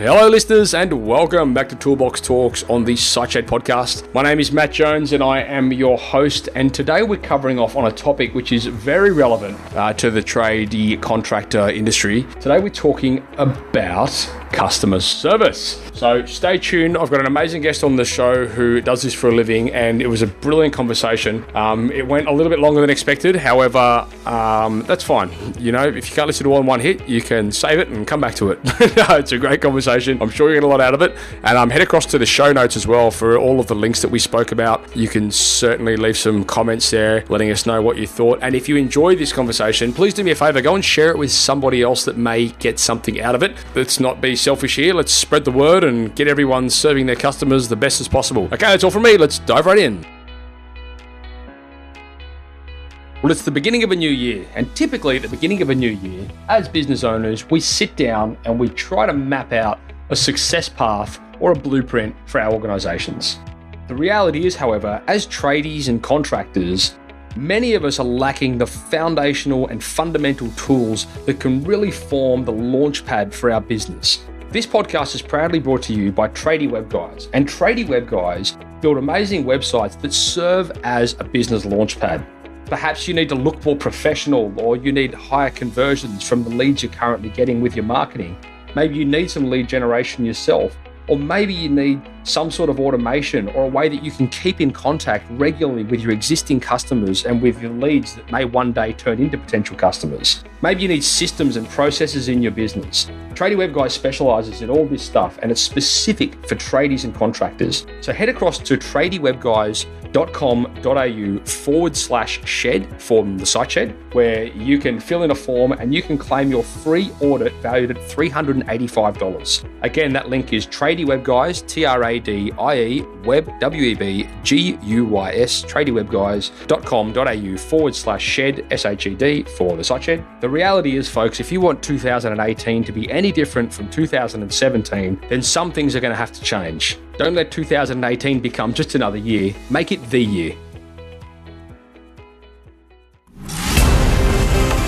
Hello listeners and welcome back to Toolbox Talks on the SiteShed podcast. My name is Matt Jones and I am your host, and today we're covering off on a topic which is very relevant to the tradie contractor industry. Today we're talking about customer service. So stay tuned. I've got an amazing guest on the show who does this for a living, and it was a brilliant conversation. It went a little bit longer than expected. However, that's fine. You know, if you can't listen to all in one hit, you can save it and come back to it. It's a great conversation. I'm sure you get a lot out of it. And head across to the show notes as well for all of the links that we spoke about. You can certainly leave some comments there, letting us know what you thought. And if you enjoyed this conversation, please do me a favor, go and share it with somebody else that may get something out of it. Let's not be selfish here. Let's spread the word and get everyone serving their customers the best as possible. Okay, that's all from me. Let's dive right in. Well, it's the beginning of a new year, and typically at the beginning of a new year, as business owners, we sit down and we try to map out a success path or a blueprint for our organizations. The reality is, however, as tradies and contractors, many of us are lacking the foundational and fundamental tools that can really form the launchpad for our business. This podcast is proudly brought to you by Tradie Web Guys, and Tradie Web Guys build amazing websites that serve as a business launchpad. Perhaps you need to look more professional, or you need higher conversions from the leads you're currently getting with your marketing. Maybe you need some lead generation yourself, or maybe you need some sort of automation or a way that you can keep in contact regularly with your existing customers and with your leads that may one day turn into potential customers. Maybe you need systems and processes in your business. Tradie Web Guys specializes in all this stuff, and it's specific for tradies and contractors. So head across to tradiewebguys.com.au/shed from the SiteShed, where you can fill in a form and you can claim your free audit valued at $385. Again, that link is Tradie Web Guys, TRADIE Web WEBGUYS, tradiewebguys.com.au/shed SHED for the SiteShed. The reality is, folks, if you want 2018 to be any different from 2017, then some things are going to have to change. Don't let 2018 become just another year. Make it the year.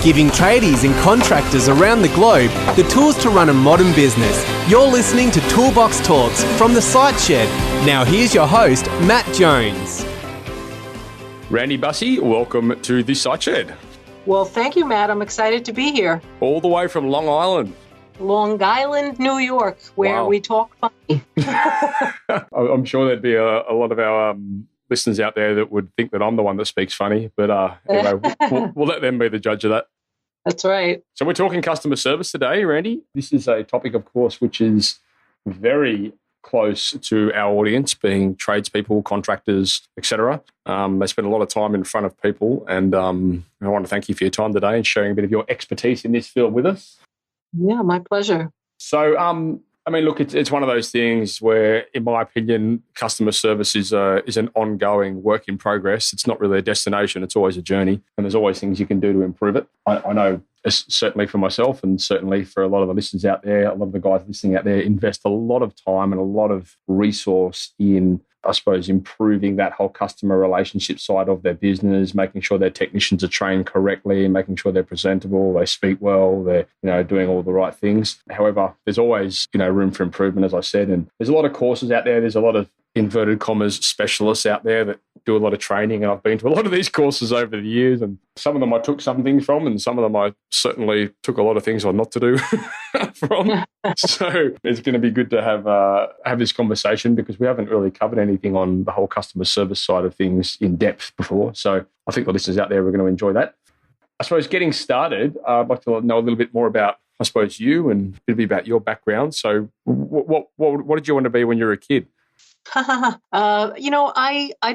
Giving tradies and contractors around the globe the tools to run a modern business. You're listening to Toolbox Talks from the SiteShed. Now here's your host, Matt Jones. Randy Bussey, welcome to the SiteShed. Well, thank you, Matt. I'm excited to be here. All the way from Long Island. Long Island, New York, where we talk funny. I'm sure there'd be a lot of our listeners out there that would think that I'm the one that speaks funny, but anyway, we'll let them be the judge of that. That's right. So we're talking customer service today, Randy. This is a topic, of course, which is very close to our audience, being tradespeople, contractors, etc. They spend a lot of time in front of people, and I want to thank you for your time today and sharing a bit of your expertise in this field with us. Yeah, my pleasure. So, I mean, look, it's one of those things where, in my opinion, customer service is an ongoing work in progress. It's not really a destination. It's always a journey, and there's always things you can do to improve it. I know, certainly for myself and certainly for a lot of the listeners out there, a lot of the guys listening out there invest a lot of time and a lot of resource in, I suppose, improving that whole customer relationship side of their business, making sure their technicians are trained correctly, making sure they're presentable, they speak well, they're, doing all the right things. However, there's always, room for improvement, as I said, and there's a lot of courses out there. There's a lot of inverted commas specialists out there that do a lot of training, and I've been to a lot of these courses over the years, and some of them I took some things from, and some of them I certainly took a lot of things on not to do from. So it's going to be good to have this conversation, because we haven't really covered anything on the whole customer service side of things in depth before. So I think the listeners out there are going to enjoy that. I suppose getting started, I'd like to know a little bit more about, I suppose, you and a bit about your background. So what did you want to be when you were a kid? I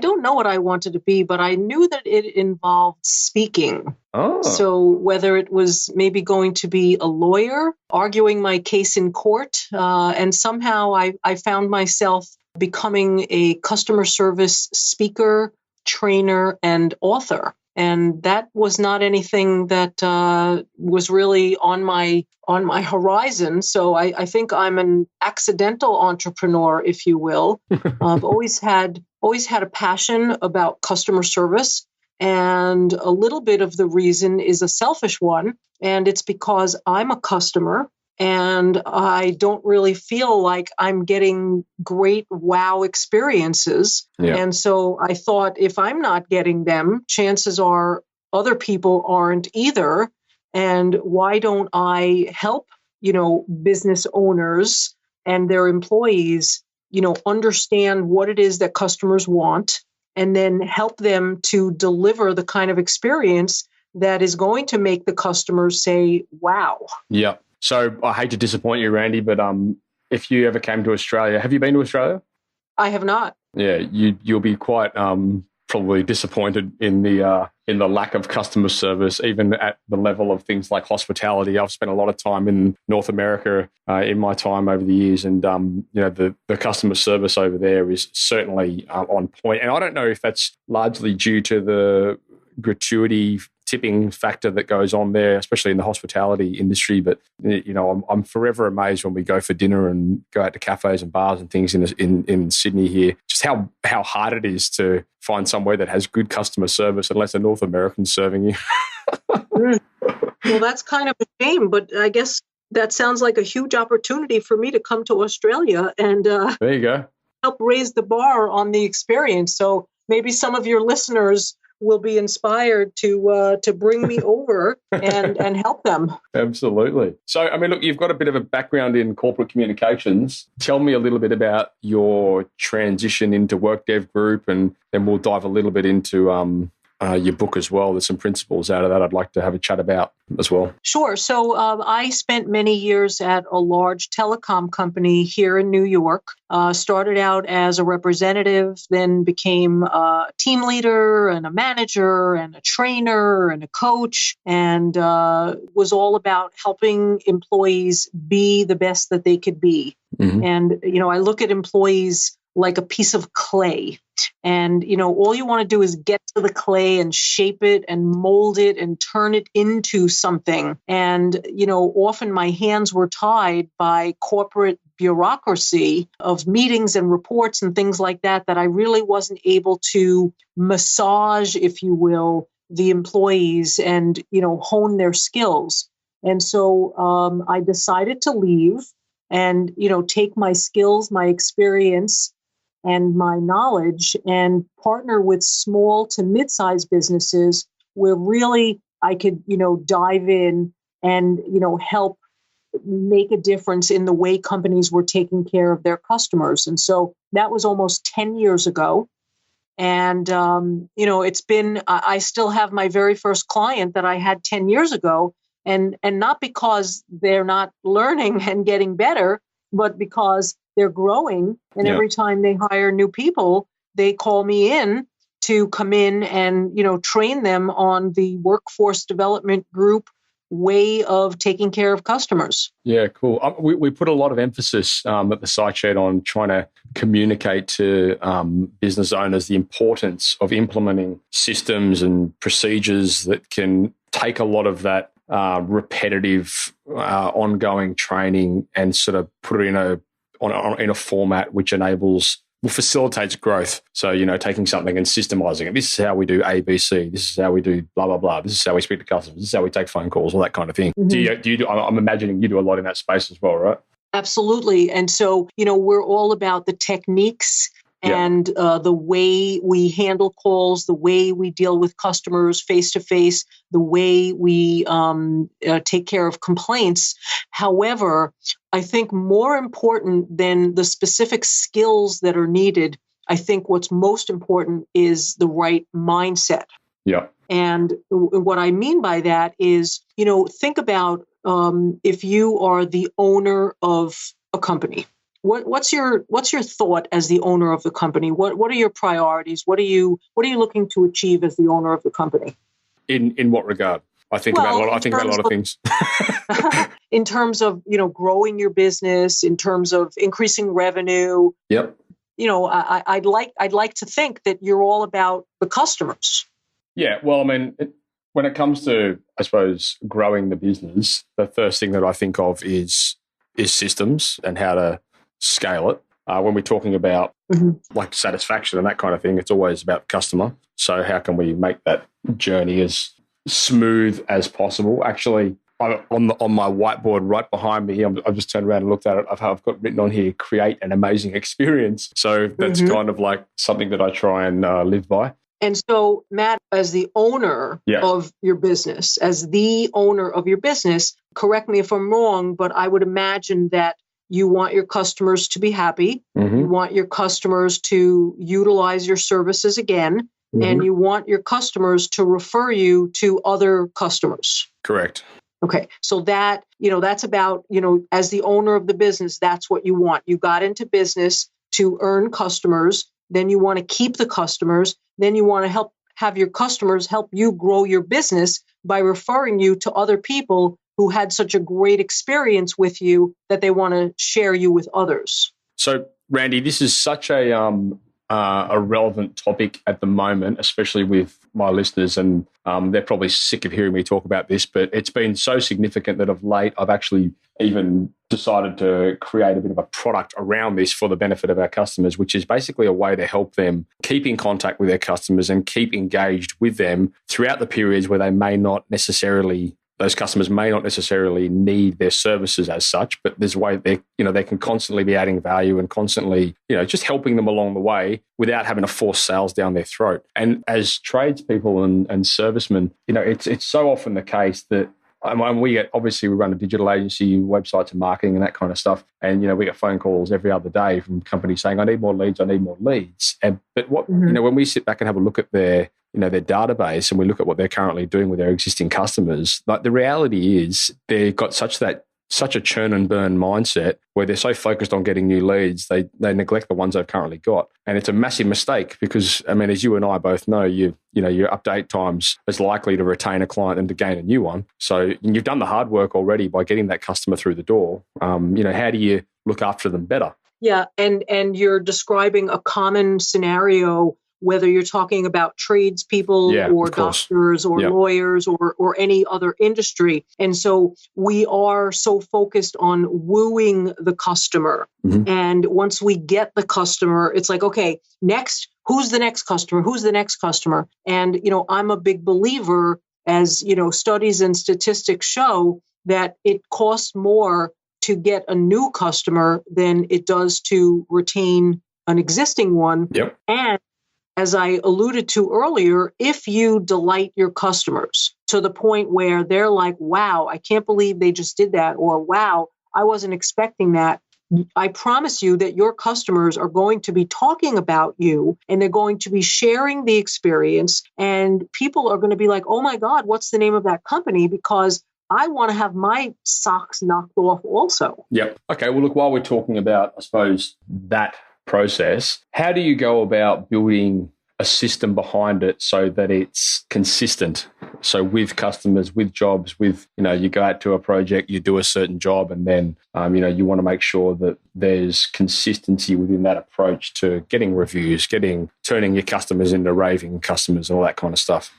don't know what I wanted to be, but I knew that it involved speaking. Oh. So whether it was maybe going to be a lawyer, arguing my case in court, and somehow I found myself becoming a customer service speaker, trainer, and author. And that was not anything that was really on my horizon. So I think I'm an accidental entrepreneur, if you will. I've always had a passion about customer service. And a little bit of the reason is a selfish one. And it's because I'm a customer and I don't really feel like I'm getting great wow experiences. Yeah. And so I thought, if I'm not getting them, chances are other people aren't either. And why don't I help, business owners and their employees, understand what it is that customers want, and then help them to deliver the kind of experience that is going to make the customers say, wow. Yeah. So I hate to disappoint you, Randy, but if you ever came to Australia, have you been to Australia? I have not. Yeah, you'll be quite probably disappointed in the lack of customer service, even at the level of things like hospitality. I've spent a lot of time in North America in my time over the years, and the customer service over there is certainly on point. And I don't know if that's largely due to the gratuity tipping factor that goes on there, especially in the hospitality industry. But I'm forever amazed when we go for dinner and go out to cafes and bars and things in Sydney here, just how hard it is to find somewhere that has good customer service unless a North American's serving you. Well, that's kind of a shame, but I guess that sounds like a huge opportunity for me to come to Australia and there you go, help raise the bar on the experience. So maybe some of your listeners will be inspired to bring me over and help them. Absolutely. So, I mean, look, you've got a bit of a background in corporate communications. Tell me a little bit about your transition into Work Dev Group, and then we'll dive a little bit into your book as well. There's some principles out of that I'd like to have a chat about as well. Sure. So I spent many years at a large telecom company here in New York. Started out as a representative, then became a team leader and a manager and a trainer and a coach, and was all about helping employees be the best that they could be. Mm-hmm. And, I look at employees like a piece of clay. And, all you want to do is get to the clay and shape it and mold it and turn it into something. And, often my hands were tied by corporate bureaucracy of meetings and reports and things like that I really wasn't able to massage, if you will, the employees and, hone their skills. And so I decided to leave and, take my skills, my experience, and my knowledge and partner with small to mid-sized businesses where really I could, dive in and, help make a difference in the way companies were taking care of their customers. And so that was almost 10 years ago. And, it's been, I still have my very first client that I had 10 years ago. And not because they're not learning and getting better, but because they're growing. And every time they hire new people, they call me in to come in and, train them on the workforce development group way of taking care of customers. Yeah, cool. We put a lot of emphasis at the site shed on trying to communicate to business owners the importance of implementing systems and procedures that can take a lot of that repetitive, ongoing training and sort of put it in a format which facilitates growth. So, taking something and systemizing it. This is how we do ABC. This is how we do blah, blah, blah. This is how we speak to customers. This is how we take phone calls, all that kind of thing. Mm-hmm. Do you do, I'm imagining you do a lot in that space as well, right? Absolutely. And so, we're all about the techniques and the way we handle calls, the way we deal with customers face to face, the way we take care of complaints. However, I think more important than the specific skills that are needed, I think what's most important is the right mindset. Yeah. And what I mean by that is, think about if you are the owner of a company. What's your thought as the owner of the company? What are your priorities? What are you looking to achieve as the owner of the company? In what regard? I think about a lot of things. In terms of growing your business, in terms of increasing revenue. Yep. I'd like to think that you're all about the customers. Yeah. Well, I mean, when it comes to, I suppose, growing the business, the first thing that I think of is systems and how to scale it. When we're talking about like satisfaction and that kind of thing, it's always about the customer. So how can we make that journey as smooth as possible? Actually, on my whiteboard right behind me, I've just turned around and looked at it. I've got written on here, create an amazing experience. So that's kind of like something that I try and live by. And so, Matt, as the owner of your business, correct me if I'm wrong, but I would imagine that you want your customers to be happy. You want your customers to utilize your services again, and you want your customers to refer you to other customers. Correct. Okay. So that, that's about, as the owner of the business, that's what you want. You got into business to earn customers. Then you want to keep the customers. Then you want to have your customers help you grow your business by referring you to other people who had such a great experience with you that they want to share you with others. So, Randy, this is such a relevant topic at the moment, especially with my listeners, and they're probably sick of hearing me talk about this, but it's been so significant that of late I've actually even decided to create a bit of a product around this for the benefit of our customers, which is basically a way to help them keep in contact with their customers and keep engaged with them throughout the periods where those customers may not necessarily need their services as such, but there's a way they can constantly be adding value and constantly, just helping them along the way without having to force sales down their throat. And as tradespeople and servicemen, it's so often the case that we run a digital agency, websites and marketing and that kind of stuff. And, we get phone calls every other day from companies saying, I need more leads. But when we sit back and have a look at their database and we look at what they're currently doing with their existing customers, like the reality is they've got such a churn and burn mindset where they're so focused on getting new leads, they neglect the ones they've currently got. And it's a massive mistake because, as you and I both know, your update time's as likely to retain a client than to gain a new one. So you've done the hard work already by getting that customer through the door. How do you look after them better? Yeah. And you're describing a common scenario, whether you're talking about tradespeople or doctors or lawyers or any other industry. And so we are so focused on wooing the customer. And once we get the customer, it's like, okay, next, who's the next customer? Who's the next customer? And, I'm a big believer, as, studies and statistics show, that it costs more to get a new customer than it does to retain an existing one. And as I alluded to earlier, if you delight your customers to the point where they're like, wow, I can't believe they just did that, or wow, I wasn't expecting that, I promise you that your customers are going to be talking about you and they're going to be sharing the experience, and people are going to be like, oh my God, what's the name of that company? Because I want to have my socks knocked off also. Yep. Okay. Well, look, while we're talking about, I suppose, that process, how do you go about building a system behind it so that it's consistent? So with customers, with jobs, you go out to a project, you do a certain job, and then, you want to make sure that there's consistency within that approach to getting reviews, turning your customers into raving customers and all that kind of stuff.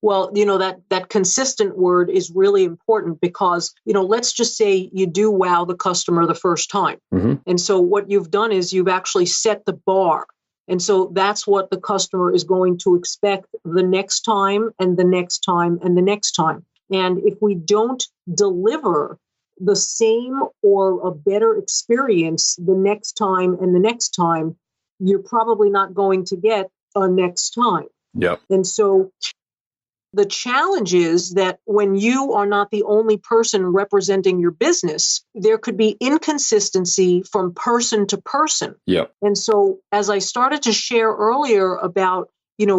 Well, that consistent word is really important because, let's just say you do wow the customer the first time. And so what you've done is you've actually set the bar. And so that's what the customer is going to expect the next time and the next time and the next time. And if we don't deliver the same or a better experience the next time and the next time, you're probably not going to get a next time. And so the challenge is that when you are not the only person representing your business, there could be inconsistency from person to person. And so as I started to share earlier about,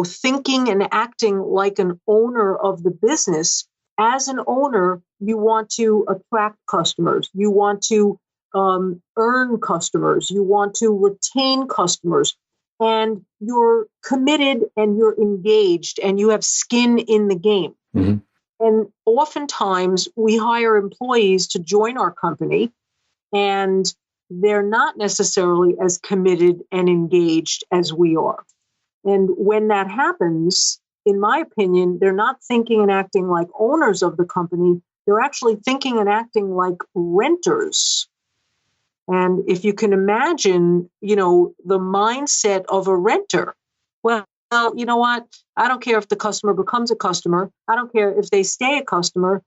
thinking and acting like an owner of the business, as an owner, you want to attract customers. You want to earn customers. You want to retain customers. And you're committed and you're engaged and you have skin in the game. And oftentimes we hire employees to join our company and they're not necessarily as committed and engaged as we are. And when that happens, in my opinion, they're not thinking and acting like owners of the company. They're actually thinking and acting like renters. And if you can imagine, the mindset of a renter, well, you know what? I don't care if the customer becomes a customer. I don't care if they stay a customer.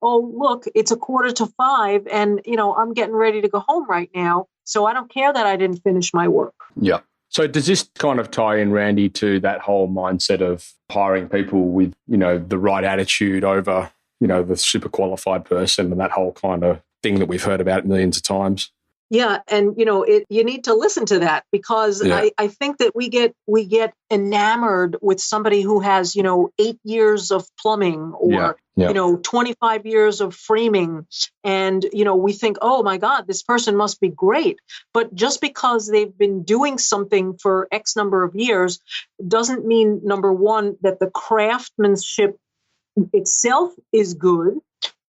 oh, look, it's 4:45 and, I'm getting ready to go home right now. So I don't care that I didn't finish my work. Yeah. So does this kind of tie in, Randy, to that whole mindset of hiring people with, the right attitude over, the super qualified person and that whole kind of thing that we've heard about millions of times? Yeah, and you need to listen to that because I think that we get enamored with somebody who has 8 years of plumbing or 25 years of framing, and we think, oh my God, this person must be great. But just because they've been doing something for X number of years doesn't mean, number one, that the craftsmanship itself is good,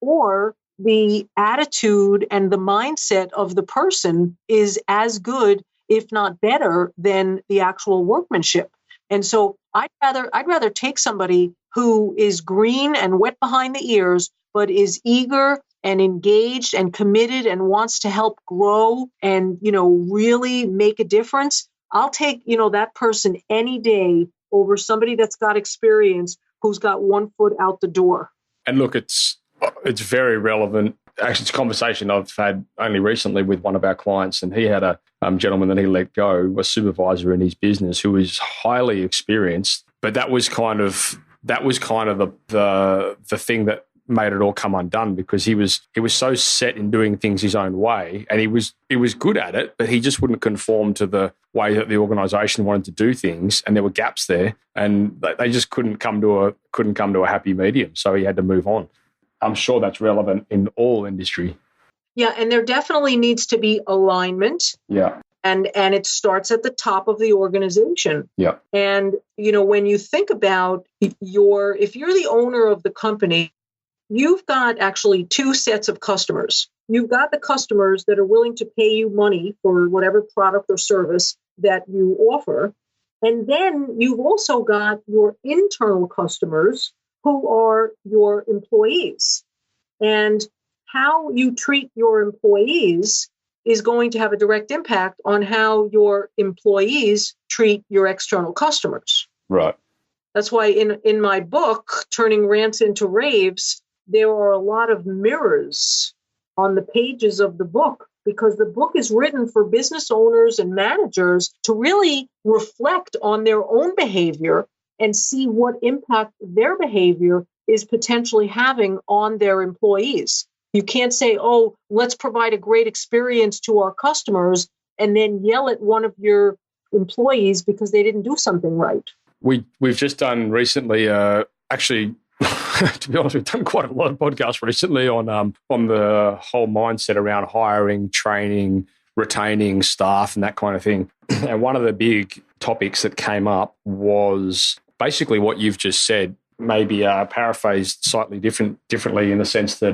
or the attitude and the mindset of the person is as good, if not better, than the actual workmanship. And so I'd rather take somebody who is green and wet behind the ears, but is eager and engaged and committed and wants to help grow and, really make a difference. I'll take, that person any day over somebody that's got experience who's got one foot out the door. And look, it's very relevant. Actually, it's a conversation I've had only recently with one of our clients, and he had a gentleman that he let go, a supervisor in his business who was highly experienced, but that was kind of the thing that made it all come undone, because he was so set in doing things his own way, and he was good at it, but he just wouldn't conform to the way that the organisation wanted to do things, and there were gaps there, and they just couldn't come to a happy medium, so he had to move on. I'm sure that's relevant in all industry. Yeah, and there definitely needs to be alignment. Yeah. And it starts at the top of the organization. Yeah. And, when you think about if you're the owner of the company, you've got actually two sets of customers. You've got the customers that are willing to pay you money for whatever product or service that you offer. And then you've also got your internal customers who are your employees. And how you treat your employees is going to have a direct impact on how your employees treat your external customers. Right. That's why in my book, Turning Rants into Raves, there are a lot of mirrors on the pages of the book, because the book is written for business owners and managers to really reflect on their own behavior and see what impact their behavior is potentially having on their employees. You can't say, oh, let's provide a great experience to our customers and then yell at one of your employees because they didn't do something right. We've just done recently, actually, to be honest, we've done quite a lot of podcasts recently on the whole mindset around hiring, training, retaining staff and that kind of thing. And one of the big topics that came up was basically what you've just said, maybe paraphrased slightly differently in the sense that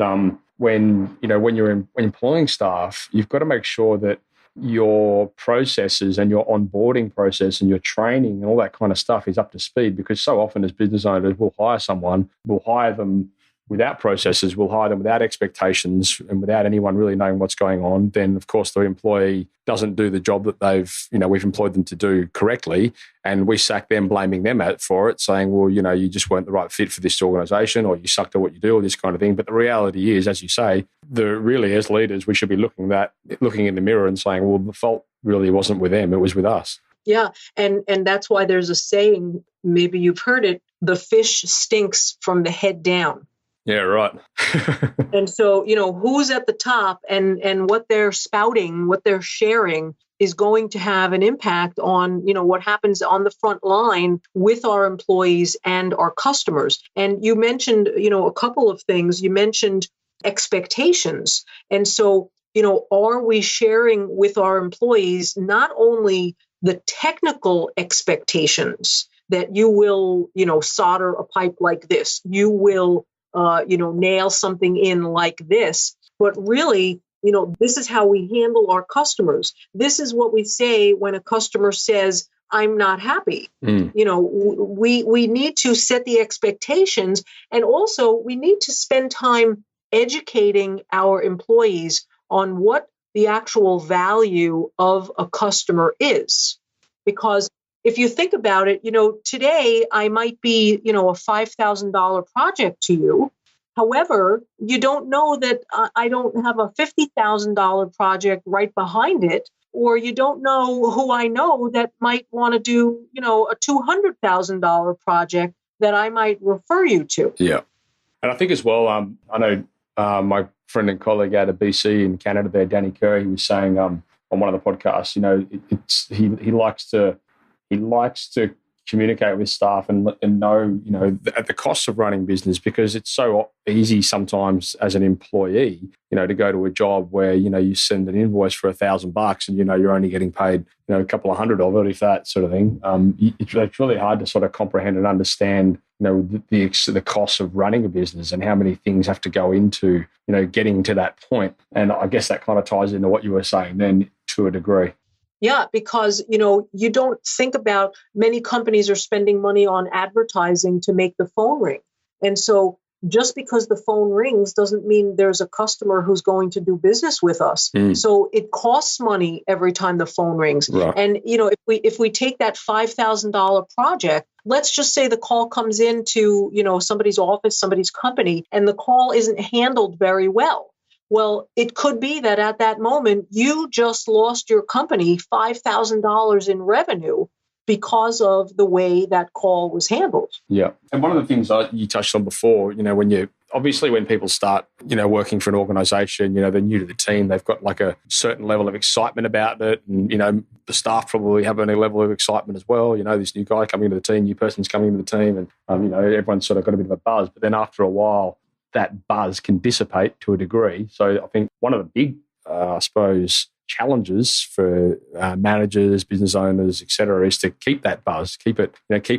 when you're employing staff, you've got to make sure that your processes and your onboarding process and your training and all that kind of stuff is up to speed, because so often as business owners, we'll hire them without processes, we'll hire them without expectations and without anyone really knowing what's going on. Then, of course, the employee doesn't do the job that we've employed them to do correctly, and we sack them, blaming them for it, saying, well, you just weren't the right fit for this organisation, or you sucked at what you do, or this kind of thing. But the reality is, as you say, really as leaders, we should be looking in the mirror and saying, well, the fault really wasn't with them, it was with us. Yeah, and that's why there's a saying, maybe you've heard it, the fish stinks from the head down. Yeah, right. And so, who's at the top and what they're spouting, what they're sharing is going to have an impact on, what happens on the front line with our employees and our customers. And you mentioned, a couple of things. You mentioned expectations. And so, are we sharing with our employees not only the technical expectations that you will, solder a pipe like this, you will nail something in like this, but really, this is how we handle our customers. This is what we say when a customer says, I'm not happy. We need to set the expectations, and also we need to spend time educating our employees on what the actual value of a customer is. Because if you think about it, today I might be, a $5,000 project to you. However, you don't know that I don't have a $50,000 project right behind it, or you don't know who I know that might want to do, a $200,000 project that I might refer you to. Yeah. And I think as well, I know my friend and colleague out of BC in Canada there, Danny Kerr, he was saying on one of the podcasts, he likes to communicate with staff and know, at the cost of running business, because it's so easy sometimes as an employee, to go to a job where, you send an invoice for $1,000 and, you're only getting paid, a couple of hundred of it, if that sort of thing. It's really hard to sort of comprehend and understand, the cost of running a business and how many things have to go into, getting to that point. And I guess that kind of ties into what you were saying then to a degree. Yeah, because, you don't think about many companies are spending money on advertising to make the phone ring. And so just because the phone rings doesn't mean there's a customer who's going to do business with us. So it costs money every time the phone rings. Right. And, if we take that $5,000 project, let's just say the call comes into, somebody's office, somebody's company, and the call isn't handled very well. Well, it could be that at that moment, you just lost your company $5,000 in revenue because of the way that call was handled. Yeah. And one of the things you touched on before, when people start, working for an organization, they're new to the team, they've got like a certain level of excitement about it. And, the staff probably have a level of excitement as well. This new guy coming into the team, new person's coming into the team, and, everyone's sort of got a bit of a buzz. But then after a while, that buzz can dissipate to a degree. So I think one of the big, challenges for managers, business owners, et cetera, is to keep that buzz, keep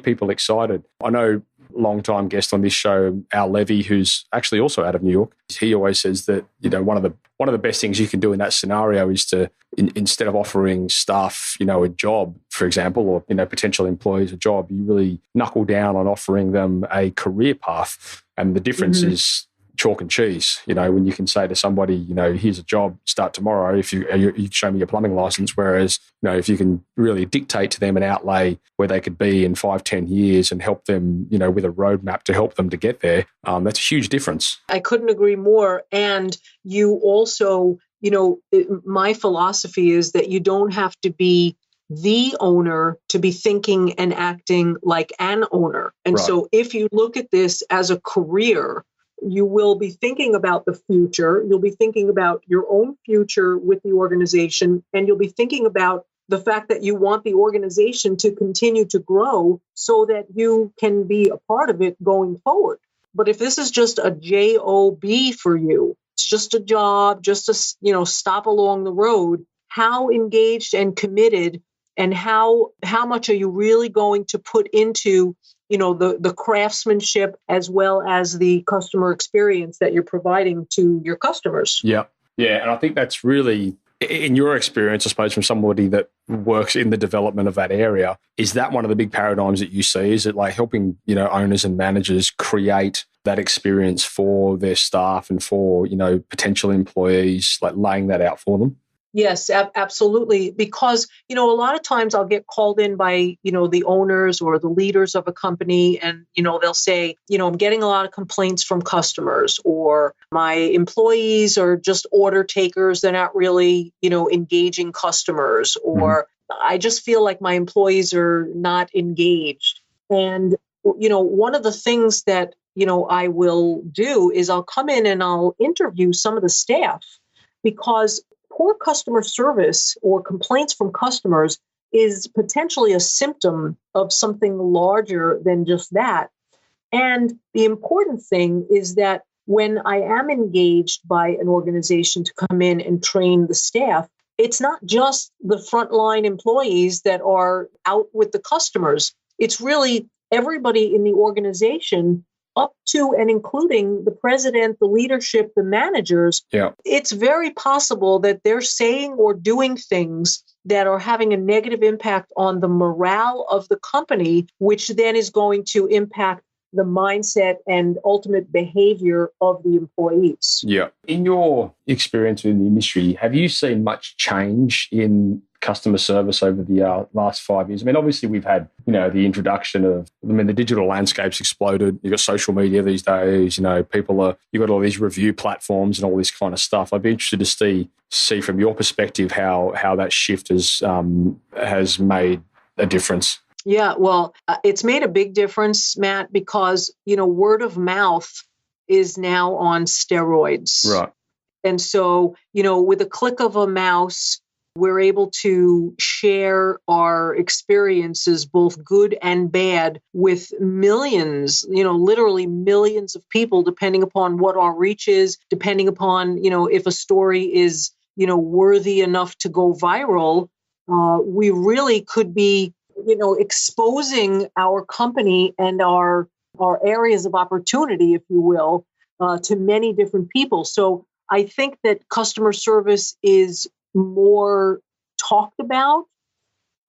people excited. I know long-time guest on this show, Al Levy, who's actually also out of New York, he always says that, one of the best things you can do in that scenario is to, instead of offering staff, a job, for example, or, potential employees a job, you really knuckle down on offering them a career path. And the difference is chalk and cheese, when you can say to somebody, here's a job, start tomorrow if you show me your plumbing license. Whereas, if you can really dictate to them an outlay where they could be in 5-10 years and help them, with a roadmap to help them to get there, that's a huge difference. I couldn't agree more. And you also, my philosophy is that you don't have to be the owner to be thinking and acting like an owner. And right. So if you look at this as a career, you will be thinking about the future. You'll be thinking about your own future with the organization, and you'll be thinking about the fact that you want the organization to continue to grow so that you can be a part of it going forward. But if this is just a job for you, it's just a job, just a stop along the road, how engaged and committed and how much are you really going to put into the craftsmanship as well as the customer experience that you're providing to your customers? Yeah. Yeah. And I think that's really, in your experience, I suppose, from somebody that works in the development of that area, is that one of the big paradigms that you see? Is it like helping, owners and managers create that experience for their staff and for, potential employees, like laying that out for them? Yes, absolutely. Because, a lot of times I'll get called in by, the owners or the leaders of a company and, they'll say, I'm getting a lot of complaints from customers, or my employees are just order takers. They're not really, engaging customers, or I just feel like my employees are not engaged. And, one of the things that, I will do is I'll come in and I'll interview some of the staff, because poor customer service or complaints from customers is potentially a symptom of something larger than just that. And the important thing is that when I am engaged by an organization to come in and train the staff, it's not just the frontline employees that are out with the customers. It's really everybody in the organization, up to and including the president, the leadership, the managers. Yeah. It's very possible that they're saying or doing things that are having a negative impact on the morale of the company, which then is going to impact the mindset and ultimate behavior of the employees. Yeah. In your experience in the industry, have you seen much change in customer service over the last 5 years? I mean, obviously we've had, the introduction of, the digital landscape's exploded. You've got social media these days, you've got all these review platforms and all this kind of stuff. I'd be interested to see from your perspective how that shift has made a difference. Yeah, well, it's made a big difference, Matt, because, word of mouth is now on steroids. Right. And so, with a click of a mouse, we're able to share our experiences, both good and bad, with millions, literally millions of people, depending upon what our reach is, depending upon, if a story is, worthy enough to go viral. We really could be, exposing our company and our areas of opportunity, if you will, to many different people. So I think that customer service is more talked about.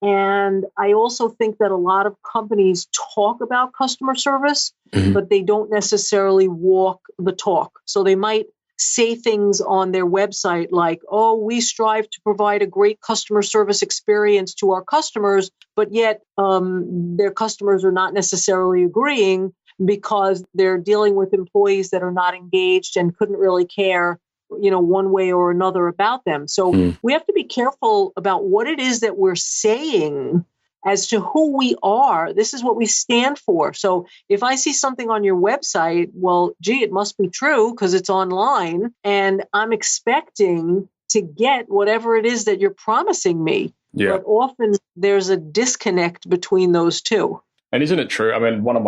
And I also think that a lot of companies talk about customer service, but they don't necessarily walk the talk. So they might say things on their website like, oh, we strive to provide a great customer service experience to our customers, but yet their customers are not necessarily agreeing because they're dealing with employees that are not engaged and couldn't really care, one way or another about them. So we have to be careful about what it is that we're saying as to who we are. This is what we stand for. So if I see something on your website, well, gee, it must be true because it's online and I'm expecting to get whatever it is that you're promising me. Yeah. But often there's a disconnect between those two. And isn't it true? I mean, one of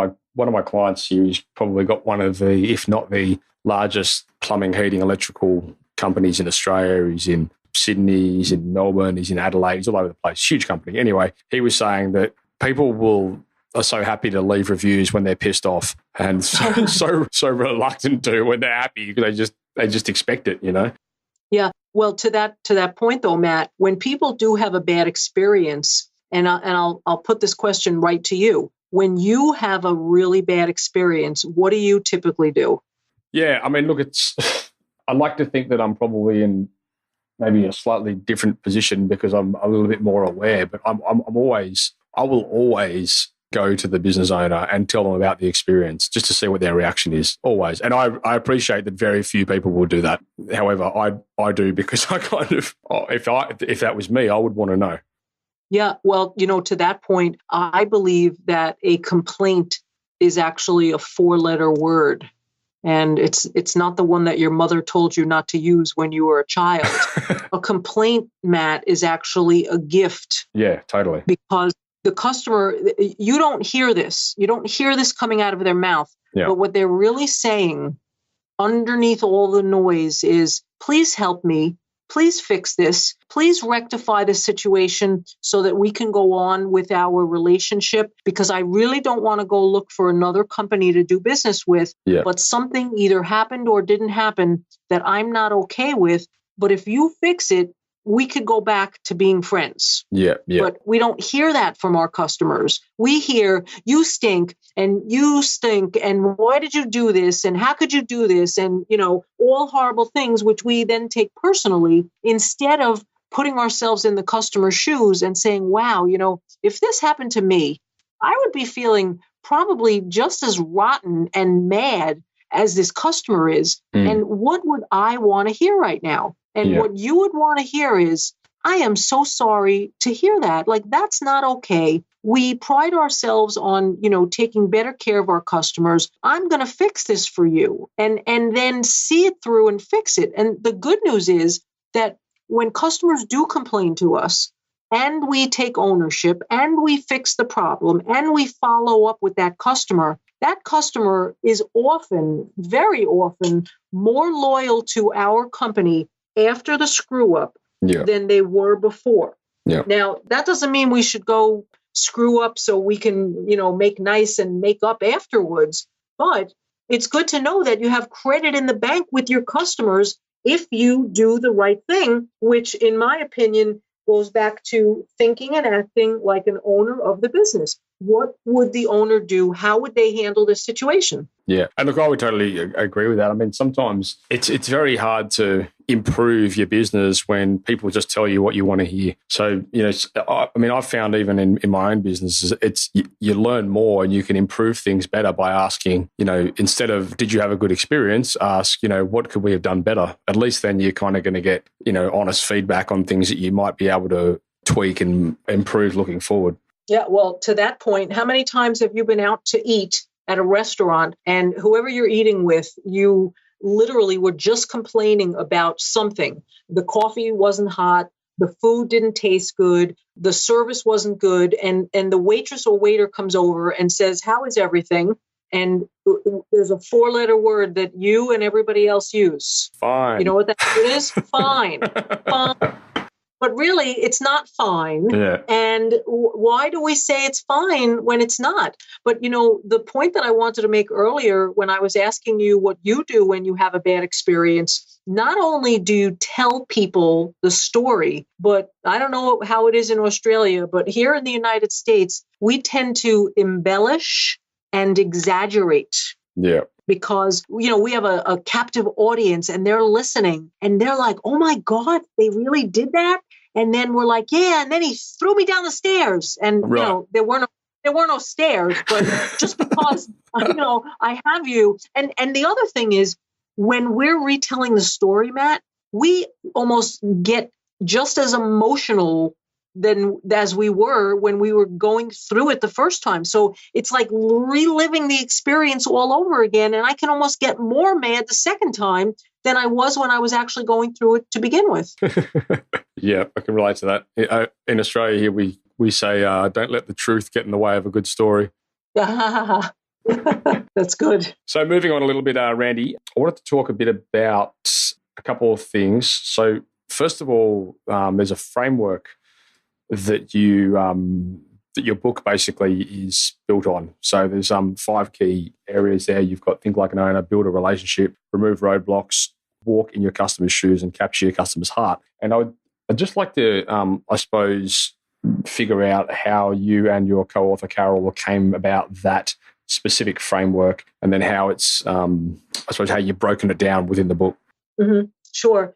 my clients here has probably got one of the, if not the largest plumbing, heating, electrical companies in Australia. He's in Sydney, he's in Melbourne, he's in Adelaide, he's all over the place. Huge company. Anyway, he was saying that people are so happy to leave reviews when they're pissed off and so reluctant to when they're happy because they just expect it, Yeah. Well, to that point though, Matt, when people do have a bad experience, and I'll put this question right to you. When you have a really bad experience, what do you typically do? Yeah, I mean, look, I'd like to think that I'm probably in maybe a slightly different position because I'm a little bit more aware, but I will always go to the business owner and tell them about the experience just to see what their reaction is, always. And I appreciate that very few people will do that. However, I do because I kind of, if that was me, I would want to know. Yeah, well, to that point, I believe that a complaint is actually a 4-letter word. And it's not the one that your mother told you not to use when you were a child. A complaint, Matt, is actually a gift. Yeah, totally. Because the customer, you don't hear this. You don't hear this coming out of their mouth. Yeah. But what they're really saying underneath all the noise is, please help me. Please fix this. Please rectify the situation so that we can go on with our relationship, because I really don't want to go look for another company to do business with. Yeah. But something either happened or didn't happen that I'm not okay with. But if you fix it, we could go back to being friends. Yeah. But we don't hear that from our customers. We hear, you stink and why did you do this? And how could you do this? And, all horrible things, which we then take personally instead of putting ourselves in the customer's shoes and saying, wow, if this happened to me, I would be feeling probably just as rotten and mad as this customer is. And what would I want to hear right now? And what you would want to hear is, I am so sorry to hear that. Like, that's not okay. We pride ourselves on, taking better care of our customers. I'm going to fix this for you and then see it through and fix it. And the good news is that when customers do complain to us and we take ownership and we fix the problem and we follow up with that customer is often, very often, more loyal to our company after the screw up than they were before. Yeah. Now, that doesn't mean we should go screw up so we can, make nice and make up afterwards. But it's good to know that you have credit in the bank with your customers if you do the right thing, which in my opinion goes back to thinking and acting like an owner of the business. what would the owner do? How would they handle this situation? Yeah. And look, I would totally agree with that. I mean, sometimes it's very hard to improve your business when people just tell you what you want to hear. So, I've found even in my own businesses, you learn more and you can improve things better by asking, instead of, did you have a good experience? Ask, what could we have done better? At least then you're kind of going to get, honest feedback on things that you might be able to tweak and improve looking forward. Yeah, well, to that point, how many times have you been out to eat at a restaurant and whoever you're eating with, you literally were just complaining about something? The coffee wasn't hot, the food didn't taste good, the service wasn't good, and the waitress or waiter comes over and says, "How is everything?" And there's a 4-letter word that you and everybody else use. Fine. You know what that word is? Fine. Fine. But really, it's not fine. Yeah. And why do we say it's fine when it's not? But, the point that I wanted to make earlier when I was asking you what you do when you have a bad experience, not only do you tell people the story, but I don't know how it is in Australia, but here in the United States, we tend to embellish and exaggerate. Yeah. Because, we have a captive audience and they're listening and they're like, oh my God, they really did that? And then we're like, yeah, and then he threw me down the stairs. And, right. There were no stairs, but just because, I have you. And the other thing is when we're retelling the story, Matt, we almost get just as emotional than as we were when we were going through it the first time. So it's like reliving the experience all over again. And I can almost get more mad the second time than I was when I was actually going through it to begin with. Yeah, I can relate to that. In Australia here, we say, don't let the truth get in the way of a good story. That's good. So moving on a little bit, Randy, I wanted to talk a bit about a couple of things. So first of all, there's a framework that that your book basically is built on. So there's 5 key areas there. You've got think like an owner, build a relationship, remove roadblocks, walk in your customer's shoes, and capture your customer's heart. And I'd just like to, I suppose, figure out how you and your co-author Carol came about that specific framework, and then how it's, I suppose, how you've broken it down within the book. Mm-hmm. Sure.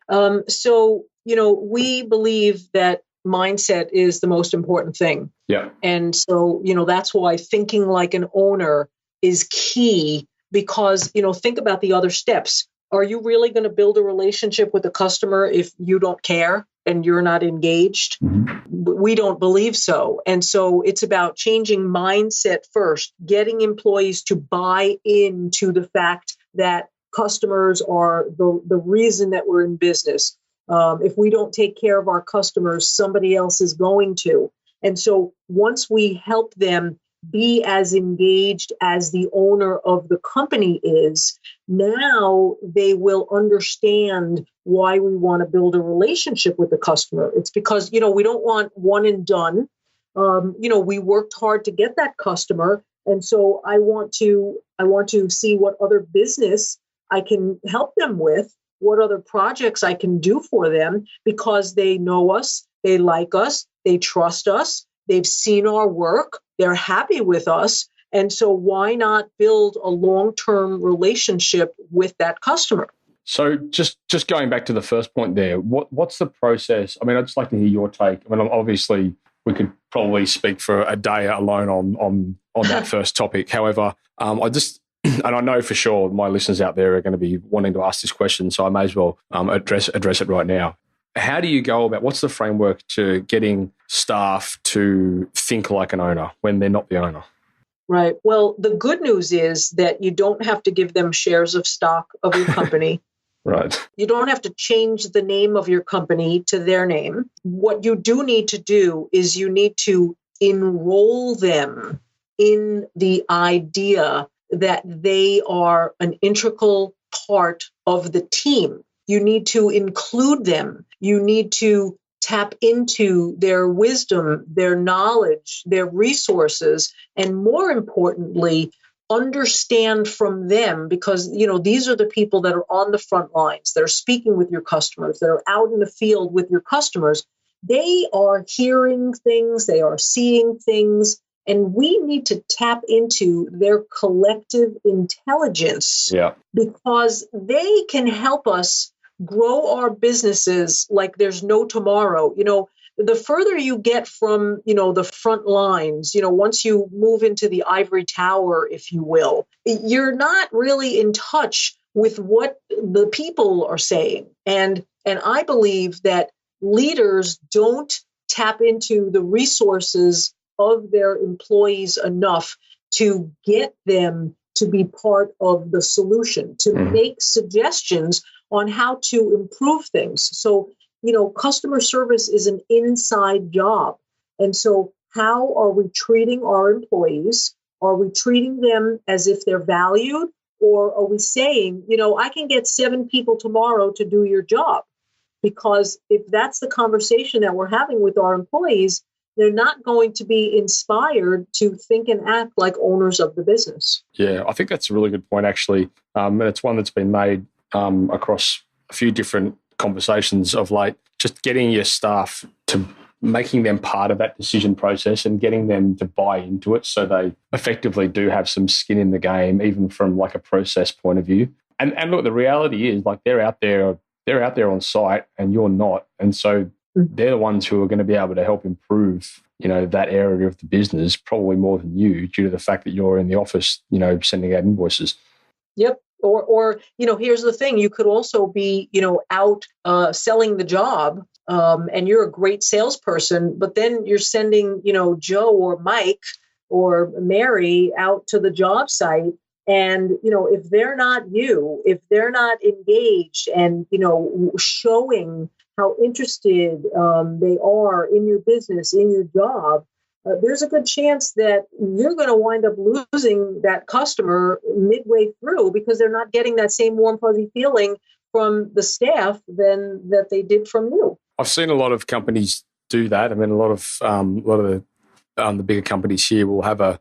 So, we believe that mindset is the most important thing. Yeah. And so, that's why thinking like an owner is key because, think about the other steps. Are you really going to build a relationship with the customer if you don't care and you're not engaged? Mm-hmm. We don't believe so. And so it's about changing mindset first, getting employees to buy into the fact that customers are the reason that we're in business. If we don't take care of our customers, somebody else is going to. And so once we help them be as engaged as the owner of the company is, now they will understand why we want to build a relationship with the customer. It's because, we don't want one and done. We worked hard to get that customer. And so I want to see what other business I can help them with, what other projects I can do for them because they know us, they like us, they trust us, they've seen our work, they're happy with us. And so why not build a long-term relationship with that customer? So just going back to the first point there, what's the process? I mean, I'd just like to hear your take. I mean, obviously, we could probably speak for a day alone on that first topic. However, and I know for sure my listeners out there are going to be wanting to ask this question, so I may as well address it right now. How do you go about, what's the framework to getting staff to think like an owner when they're not the owner? Right. Well, the good news is that you don't have to give them shares of stock of your company. Right. You don't have to change the name of your company to their name. What you do need to do is you need to enroll them in the idea that they are an integral part of the team. You need to include them. You need to tap into their wisdom, their knowledge, their resources, and more importantly, understand from them because, these are the people that are on the front lines, that are speaking with your customers, that are out in the field with your customers. They are hearing things, they are seeing things, And we need to tap into their collective intelligence because they can help us grow our businesses like there's no tomorrow. The further you get from, the front lines, once you move into the ivory tower, if you will, you're not really in touch with what the people are saying. And I believe that leaders don't tap into the resources of their employees enough to get them to be part of the solution, to make suggestions on how to improve things. So, customer service is an inside job. And so how are we treating our employees? Are we treating them as if they're valued? Or are we saying, I can get 7 people tomorrow to do your job? Because if that's the conversation that we're having with our employees, they're not going to be inspired to think and act like owners of the business. Yeah, I think that's a really good point, actually. And it's one that's been made across a few different conversations of late, just getting your staff to making them part of that decision process and getting them to buy into it so they effectively do have some skin in the game, even from like a process point of view. And look, the reality is like they're out there on site and you're not. And so they're the ones who are going to be able to help improve, that area of the business probably more than you due to the fact that you're in the office, sending out invoices. Yep. Or here's the thing. You could also be, out selling the job and you're a great salesperson, but then you're sending, Joe or Mike or Mary out to the job site. And, if they're not if they're not engaged and, showing how interested they are in your business, in your job, there's a good chance that you're going to wind up losing that customer midway through because they're not getting that same warm, fuzzy feeling from the staff than that they did from you. I've seen a lot of companies do that. I mean, a lot of the bigger companies here will have a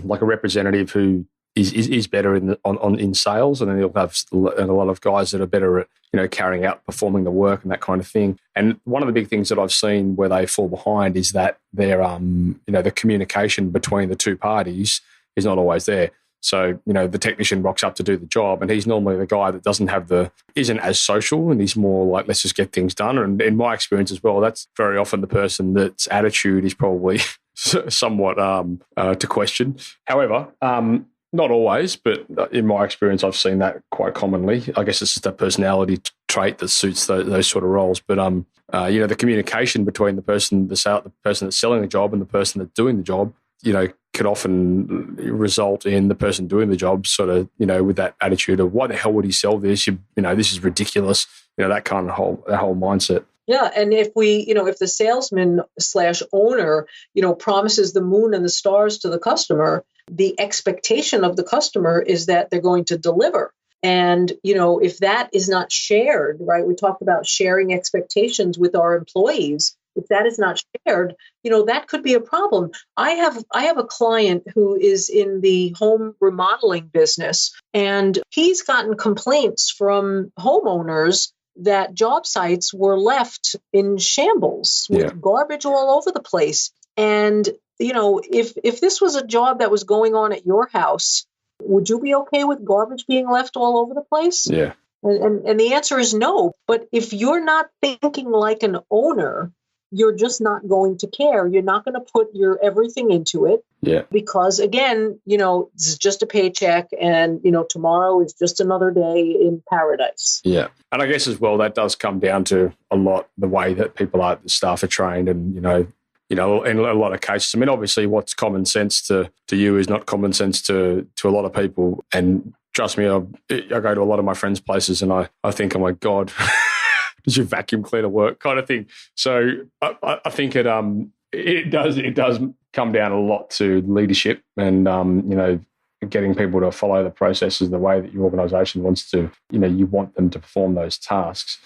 representative who is better in sales, and then you'll have a lot of guys that are better at carrying out, performing the work and that kind of thing. And one of the big things that I've seen where they fall behind is that their the communication between the two parties is not always there. So the technician rocks up to do the job, and he's normally the guy that isn't as social, and he's more like, let's just get things done. And in my experience as well, that's very often the person that's attitude is probably somewhat to question. However, not always, but in my experience, I've seen that quite commonly. I guess it's just a personality trait that suits those sort of roles. But the communication between the person that's selling the job and the person that's doing the job, could often result in the person doing the job sort of, with that attitude of why the hell would he sell this? This is ridiculous. That kind of whole mindset. Yeah. And if if the salesman / owner, promises the moon and the stars to the customer, the expectation of the customer is that they're going to deliver. And, if that is not shared, right, we talked about sharing expectations with our employees. If that is not shared, that could be a problem. I have a client who is in the home remodeling business, and he's gotten complaints from homeowners that job sites were left in shambles with garbage all over the place. And, if this was a job that was going on at your house, would you be okay with garbage being left all over the place? Yeah. And the answer is no. But if you're not thinking like an owner, you're just not going to care. You're not going to put your everything into it. Yeah. Because again, this is just a paycheck, and, tomorrow is just another day in paradise. Yeah. And I guess as well, that does come down to a lot the way that the staff are trained, and, in a lot of cases. I mean, obviously what's common sense to you is not common sense to a lot of people. And trust me, I go to a lot of my friends' places and I think, oh my God, does your vacuum cleaner work kind of thing. So I think it does come down a lot to leadership and, getting people to follow the processes the way that your organisation wants to, you want them to perform those tasks.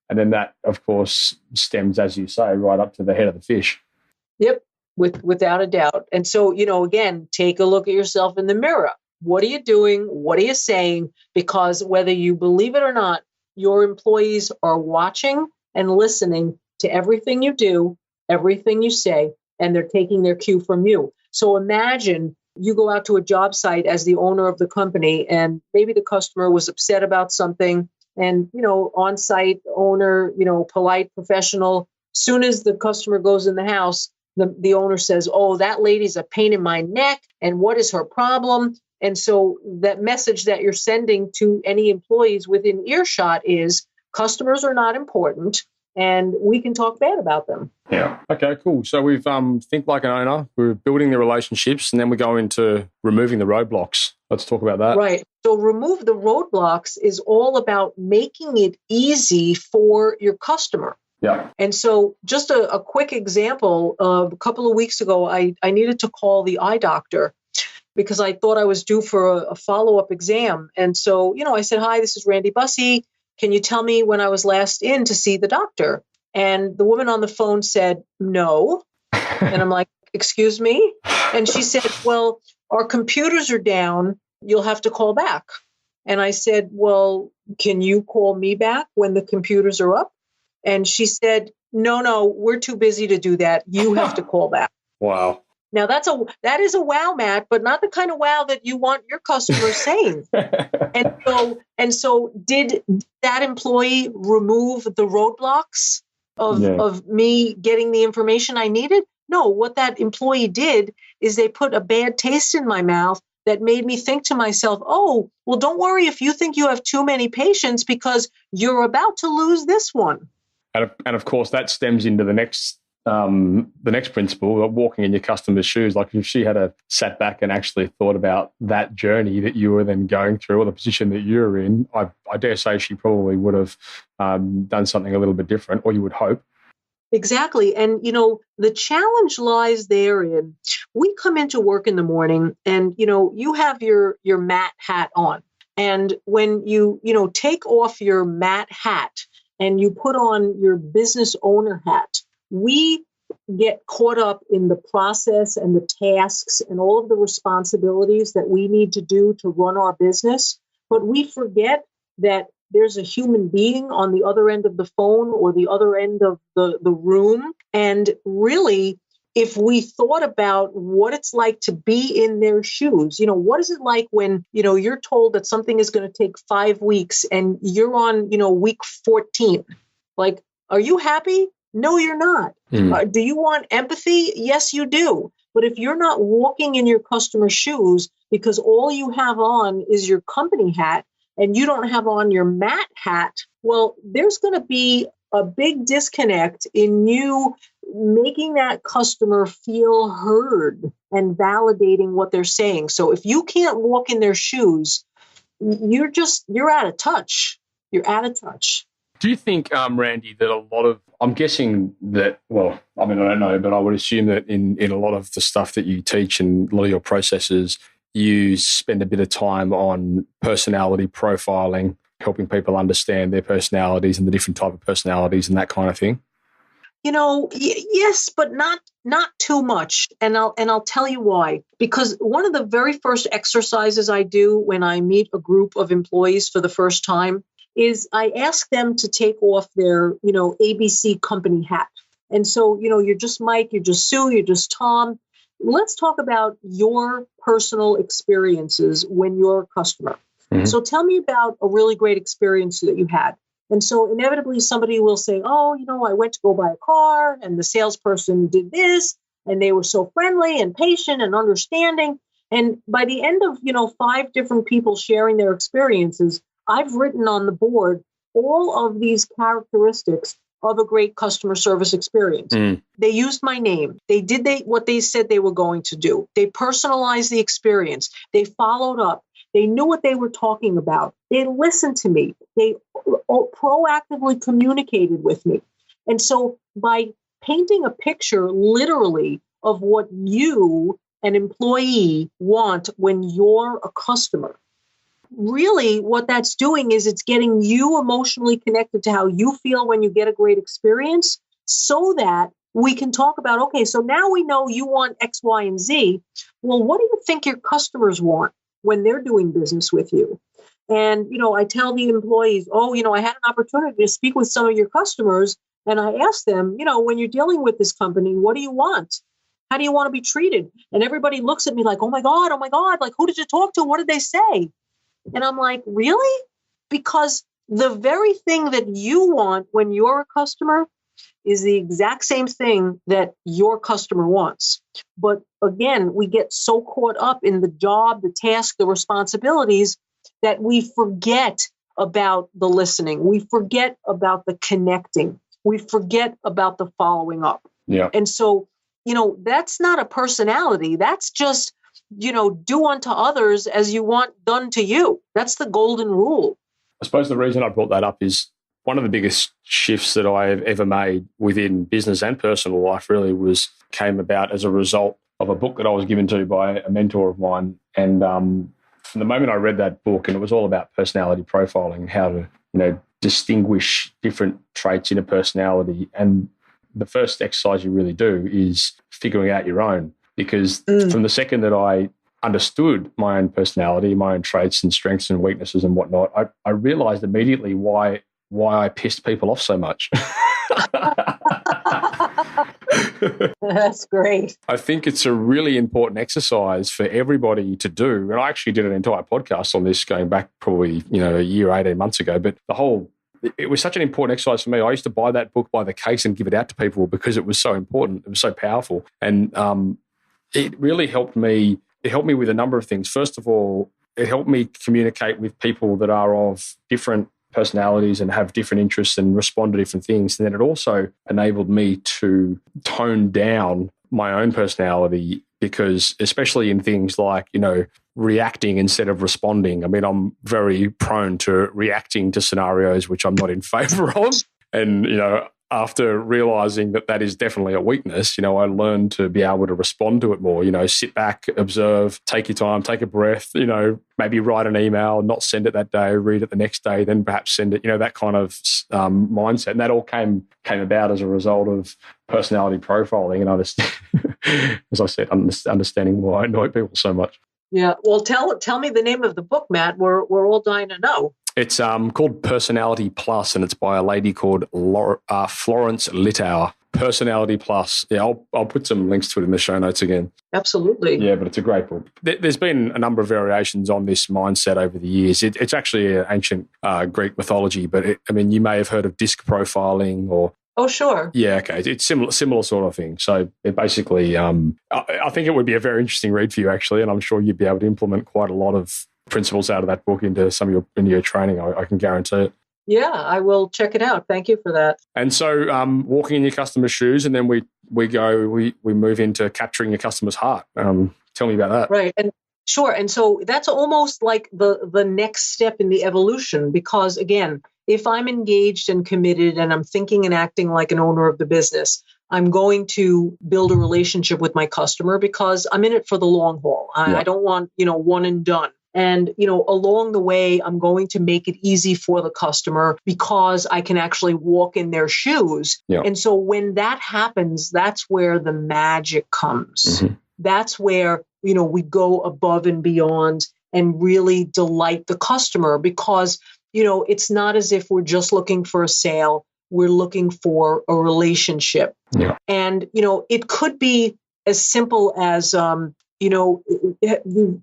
And then that, of course, stems, as you say, right up to the head of the fish. Yep, without a doubt. And so, again, take a look at yourself in the mirror. What are you doing? What are you saying? Because whether you believe it or not, your employees are watching and listening to everything you do, everything you say, and they're taking their cue from you. So imagine you go out to a job site as the owner of the company, and maybe the customer was upset about something, and, on-site owner, polite, professional. Soon as the customer goes in the house, the owner says, oh, that lady's a pain in my neck. And what is her problem? And so that message that you're sending to any employees within earshot is customers are not important and we can talk bad about them. Yeah. Okay, cool. So we've think like an owner, we're building the relationships, and then we go into removing the roadblocks. Let's talk about that. Right. So remove the roadblocks is all about making it easy for your customer. Yeah. And so just a quick example, a couple of weeks ago, I needed to call the eye doctor because I thought I was due for a follow-up exam. And so, I said, hi, this is Randy Bussey. Can you tell me when I was last in to see the doctor? And the woman on the phone said, no. And I'm like, excuse me? And she said, well, our computers are down. You'll have to call back. And I said, well, can you call me back when the computers are up? And she said, no, we're too busy to do that. You have to call back. Wow. Now that is a wow, Matt, but not the kind of wow that you want your customers saying. And so did that employee remove the roadblocks of me getting the information I needed? No, what that employee did is they put a bad taste in my mouth that made me think to myself, oh, well, don't worry if you think you have too many patients because you're about to lose this one. And of course, that stems into the next principle of walking in your customer's shoes. Like if she had sat back and actually thought about that journey that you were then going through or the position that you were in, I dare say she probably would have done something a little bit different, or you would hope. Exactly. And, the challenge lies therein. We come into work in the morning and, you have your mat hat on. And when you take off your mat hat and you put on your business owner hat, we get caught up in the process and the tasks and all of the responsibilities that we need to do to run our business. But we forget that there's a human being on the other end of the phone or the other end of the room. And really, if we thought about what it's like to be in their shoes, what is it like when, you're told that something is going to take 5 weeks and you're on, week 14? Like, are you happy? No, you're not. Do you want empathy? Yes, you do. But if you're not walking in your customer's shoes because all you have on is your company hat and you don't have on your mat hat, well, there's going to be a big disconnect in you making that customer feel heard and validating what they're saying. So if you can't walk in their shoes, you're out of touch. You're out of touch. Do you think, Randy, that I'm guessing that, well, I mean, I don't know, but I would assume that in a lot of the stuff that you teach and a lot of your processes, you spend a bit of time on personality profiling, helping people understand their personalities and the different type of personalities and that kind of thing? Yes, but not too much. And I'll tell you why. Because one of the very first exercises I do when I meet a group of employees for the first time is I ask them to take off their, ABC company hat. And so, you're just Mike, you're just Sue, you're just Tom. Let's talk about your personal experiences when you're a customer. Mm-hmm. So tell me about a really great experience that you had. And so inevitably somebody will say, oh, I went to go buy a car and the salesperson did this and they were so friendly and patient and understanding. And by the end of, 5 different people sharing their experiences, I've written on the board all of these characteristics of a great customer service experience. They used my name. They did what they said they were going to do. They personalized the experience. They followed up. They knew what they were talking about. They listened to me. They proactively communicated with me. And so by painting a picture literally of what you, an employee, want when you're a customer, really what that's doing is it's getting you emotionally connected to how you feel when you get a great experience so that we can talk about, okay, so now we know you want X, Y, and Z. Well, what do you think your customers want when they're doing business with you? And, I tell the employees, I had an opportunity to speak with some of your customers. And I asked them, when you're dealing with this company, what do you want? How do you want to be treated? And everybody looks at me like, oh my God, like, who did you talk to? What did they say? And I'm like, really? Because the very thing that you want when you're a customer is the exact same thing that your customer wants. But again, we get so caught up in the job, the task, the responsibilities that we forget about the listening. We forget about the connecting. We forget about the following up. Yeah. And so, that's not a personality. That's just, do unto others as you want done to you. That's the golden rule. I suppose the reason I brought that up is one of the biggest shifts that I have ever made within business and personal life really came about as a result of a book that I was given to by a mentor of mine. And from the moment I read that book, and it was all about personality profiling and how to, distinguish different traits in a personality. And the first exercise you really do is figuring out your own, because from the second that I understood my own personality, my own traits and strengths and weaknesses and whatnot, I realized immediately why I pissed people off so much. That's great. I think it's a really important exercise for everybody to do. And I actually did an entire podcast on this going back probably, a year, 18 months ago. But it was such an important exercise for me. I used to buy that book by the case and give it out to people because it was so important. It was so powerful. And it really helped me. It helped me with a number of things. First of all, it helped me communicate with people that are of different personalities and have different interests and respond to different things. And then it also enabled me to tone down my own personality, because especially in things like, reacting instead of responding. I mean, I'm very prone to reacting to scenarios which I'm not in favor of. And, after realizing that is definitely a weakness, I learned to be able to respond to it more, sit back, observe, take your time, take a breath, maybe write an email, not send it that day, read it the next day, then perhaps send it, that kind of mindset. And that all came about as a result of personality profiling and as I said, understanding why I annoy people so much. Yeah. Well, tell me the name of the book, Matt. We're all dying to know. It's called Personality Plus, and it's by a lady called Florence Littauer. Personality Plus. Yeah, I'll put some links to it in the show notes again. Absolutely. Yeah, but it's a great book. There's been a number of variations on this mindset over the years. It's actually an ancient Greek mythology, but you may have heard of disc profiling or... Oh, sure. Yeah, okay. It's similar sort of thing. So it basically, I think it would be a very interesting read for you, actually, and I'm sure you'd be able to implement quite a lot of principles out of that book into your training. I can guarantee it. Yeah, I will check it out. Thank you for that. And so, walking in your customer's shoes, and then we move into capturing your customer's heart. Tell me about that. Right, and sure. And so that's almost like the next step in the evolution, because again, if I'm engaged and committed and I'm thinking and acting like an owner of the business, I'm going to build a relationship with my customer because I'm in it for the long haul. I don't want, one and done. And, along the way, I'm going to make it easy for the customer because I can actually walk in their shoes. Yeah. And so when that happens, that's where the magic comes. Mm-hmm. That's where, we go above and beyond and really delight the customer because, it's not as if we're just looking for a sale. We're looking for a relationship. Yeah. And, it could be as simple as, you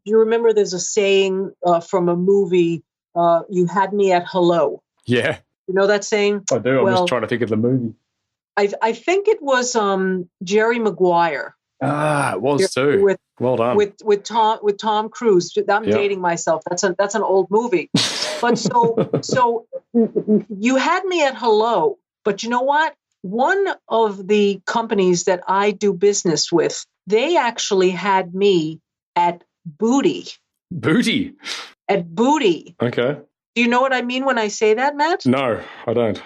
remember there's a saying from a movie, you had me at hello. Yeah. You know that saying? I do. I'm just trying to think of the movie. I think it was Jerry Maguire. Ah, it was too. Well done. With Tom Cruise. I'm dating myself. That's an old movie. But so you had me at hello. But you know what? One of the companies that I do business with, they actually had me at booty. Booty? At booty. Okay. Do you know what I mean when I say that, Matt? No, I don't.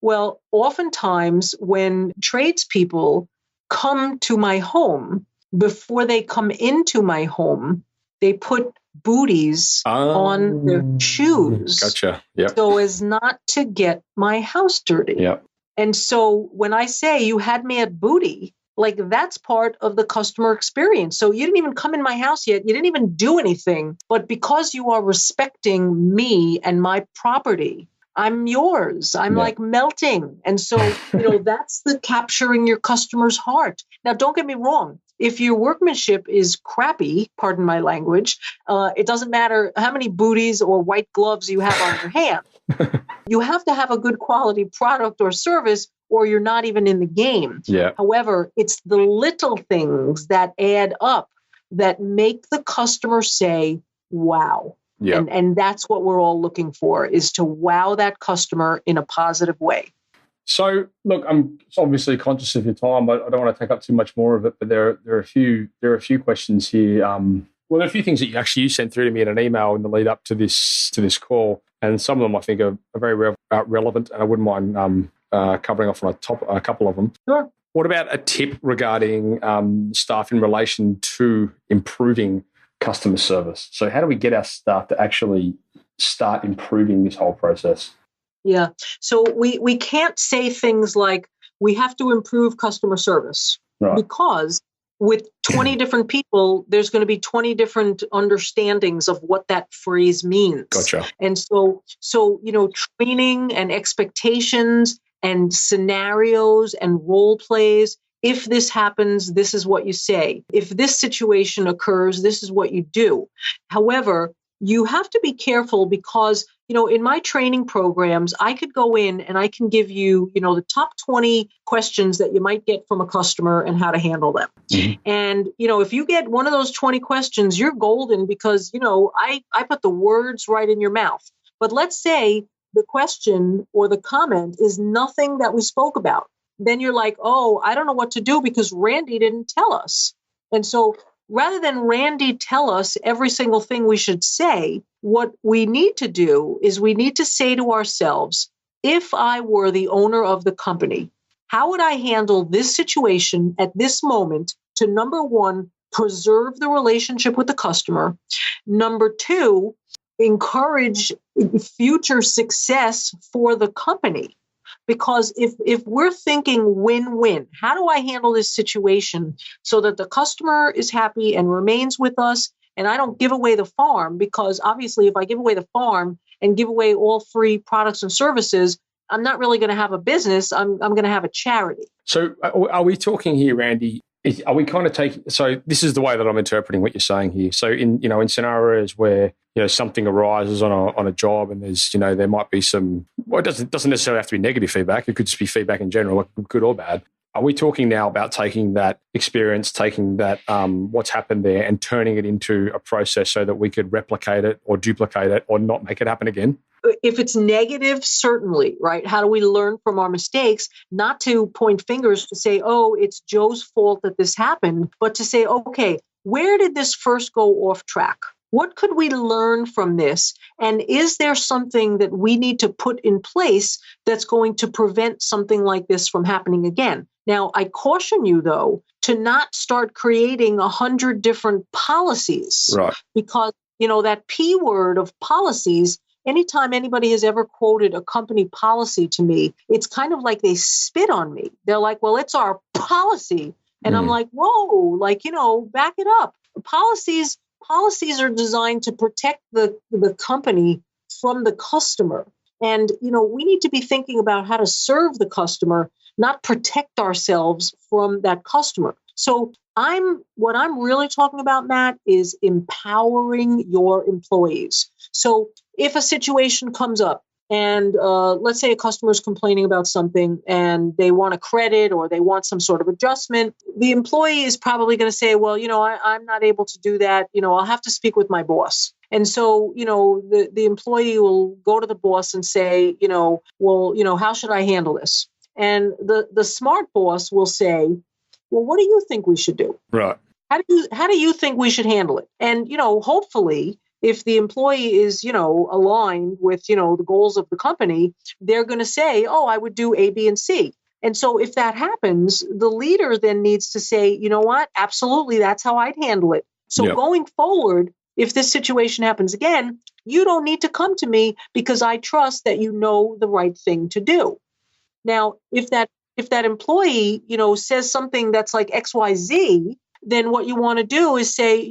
Well, oftentimes when tradespeople come to my home, before they come into my home, they put booties on their shoes. Gotcha. Yep. So as not to get my house dirty. Yep. And so when I say you had me at booty, like that's part of the customer experience. So you didn't even come in my house yet. You didn't even do anything. But because you are respecting me and my property, I'm yours. I'm like melting. And so, that's the capturing your customer's heart. Now, don't get me wrong. if your workmanship is crappy, pardon my language, it doesn't matter how many booties or white gloves you have on your hand. You have to have a good quality product or service, or you're not even in the game. Yeah. However, it's the little things that add up that make the customer say, wow. Yeah. And that's what we're all looking for, is to wow that customer in a positive way. So, look, I'm obviously conscious of your time, but I don't want to take up too much more of it. But there are a few questions here. There are a few things that you sent through to me in an email in the lead up to this call, and some of them I think are very relevant, and I wouldn't mind covering off on a couple of them. Sure. What about a tip regarding staff in relation to improving customer service? So, how do we get our staff to actually start improving this whole process? Yeah. So we can't say things like we have to improve customer service, right, because with 20 different people, there's going to be 20 different understandings of what that phrase means. Gotcha. And so training and expectations and scenarios and role plays. If this happens, this is what you say. If this situation occurs, this is what you do. However, you have to be careful because, in my training programs, I could go in and I can give you, the top 20 questions that you might get from a customer and how to handle them. Mm-hmm. And, if you get one of those 20 questions, you're golden because, I put the words right in your mouth. But let's say the question or the comment is nothing that we spoke about. Then you're like, oh, I don't know what to do because Randy didn't tell us. And so rather than Randy tell us every single thing we should say, what we need to do is we need to say to ourselves, if I were the owner of the company, how would I handle this situation at this moment to, number one, preserve the relationship with the customer, number two, encourage future success for the company? Because if we're thinking win-win, how do I handle this situation so that the customer is happy and remains with us and I don't give away the farm? Because obviously if I give away the farm and give away all free products and services, I'm not really going to have a business. I'm going to have a charity. So are we talking here, Randy? Are we kind of taking? So this is the way that I'm interpreting what you're saying here. So in scenarios where something arises on a job and there's there might be some. Well, it doesn't necessarily have to be negative feedback. It could just be feedback in general, good or bad. Are we talking now about taking that experience, taking that what's happened there, and turning it into a process so that we could replicate it or duplicate it or not make it happen again? If it's negative, certainly, right? How do we learn from our mistakes? Not to point fingers to say, oh, it's Joe's fault that this happened, but to say, okay, where did this first go off track? What could we learn from this? And is there something that we need to put in place that's going to prevent something like this from happening again? Now, I caution you, though, to not start creating 100 different policies, right? Because, that P word of policies, anytime anybody has ever quoted a company policy to me, it's kind of like they spit on me. They're like, well, it's our policy. And I'm like, whoa, back it up. Policies are designed to protect the company from the customer. And, we need to be thinking about how to serve the customer, not protect ourselves from that customer. So what I'm really talking about, Matt, is empowering your employees. So if a situation comes up and let's say a customer is complaining about something and they want a credit or they want some sort of adjustment, the employee is probably going to say, well, I'm not able to do that. I'll have to speak with my boss. And so, the employee will go to the boss and say, well, how should I handle this? And the smart boss will say, well, what do you think we should do? Right. How do you think we should handle it? And, hopefully, if the employee is, aligned with, the goals of the company, they're going to say, oh, I would do A, B, and C. And so if that happens, the leader then needs to say, you know what? Absolutely, that's how I'd handle it. So going forward, if this situation happens again, you don't need to come to me because I trust that you know the right thing to do. Now, if that employee, says something that's like XYZ, then what you want to do is say,